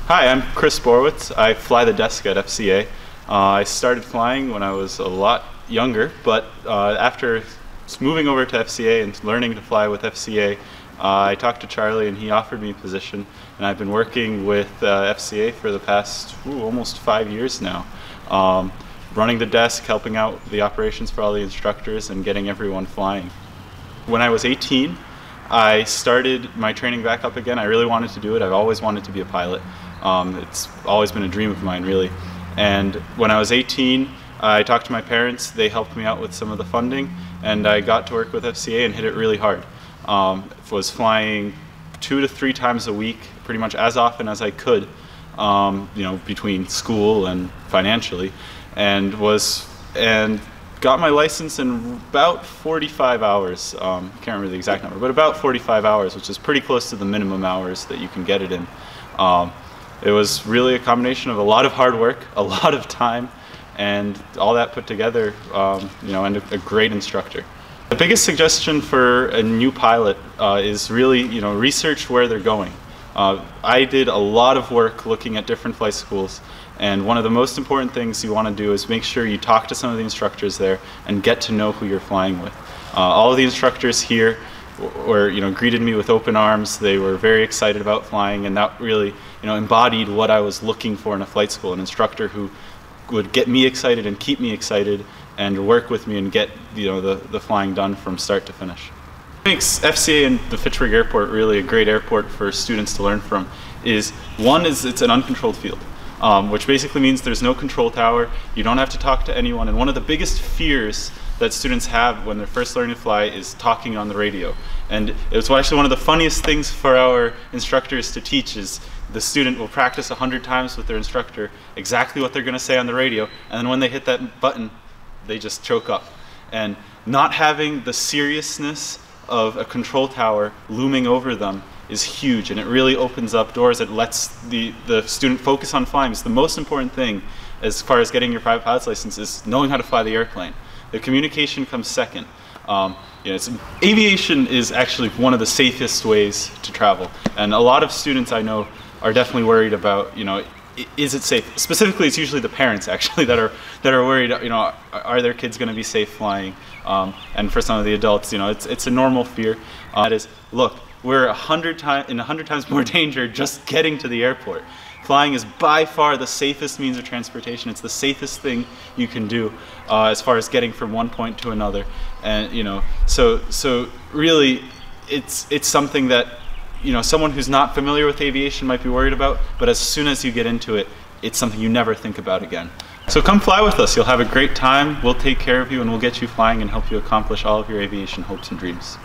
Hi, I'm Chris Borowicz. I fly the desk at FCA. I started flying when I was a lot younger, but after moving over to FCA and learning to fly with FCA, I talked to Charlie and he offered me a position, and I've been working with FCA for the past almost 5 years now. Running the desk, helping out the operations for all the instructors, and getting everyone flying. When I was 18, I started my training back up again. I really wanted to do it. I've always wanted to be a pilot. It's always been a dream of mine, really. And when I was 18, I talked to my parents. They helped me out with some of the funding, and I got to work with FCA and hit it really hard. Was flying 2 to 3 times a week, pretty much as often as I could, between school and financially, and got my license in about 45 hours. Can't remember the exact number, but about 45 hours, which is pretty close to the minimum hours that you can get it in. It was really a combination of a lot of hard work, a lot of time, and all that put together, and a great instructor. The biggest suggestion for a new pilot is really, research where they're going. I did a lot of work looking at different flight schools, and one of the most important things you want to do is make sure you talk to some of the instructors there and get to know who you're flying with. All of the instructors here greeted me with open arms. They were very excited about flying, and that really embodied what I was looking for in a flight school, an instructor who would get me excited and keep me excited and work with me and get the flying done from start to finish. What makes FCA and the Fitchburg Airport really a great airport for students to learn from is, one is it's an uncontrolled field, which basically means there's no control tower, you don't have to talk to anyone, and one of the biggest fears that students have when they're first learning to fly is talking on the radio. And it's actually one of the funniest things for our instructors to teach is the student will practice 100 times with their instructor exactly what they're going to say on the radio, and then when they hit that button, they just choke up. And not having the seriousness of a control tower looming over them is huge, and it really opens up doors. It lets the student focus on flying. It's the most important thing as far as getting your private pilot's license is knowing how to fly the airplane. The communication comes second. Aviation is actually one of the safest ways to travel, and a lot of students I know are definitely worried about, is it safe? Specifically, it's usually the parents actually that are worried. Are their kids going to be safe flying? And for some of the adults, it's a normal fear. That is, look, we're 100 times more danger just getting to the airport. Flying is by far the safest means of transportation. It's the safest thing you can do as far as getting from one point to another. And so really, it's something that someone who's not familiar with aviation might be worried about, but as soon as you get into it, it's something you never think about again. So come fly with us. You'll have a great time. We'll take care of you, and we'll get you flying and help you accomplish all of your aviation hopes and dreams.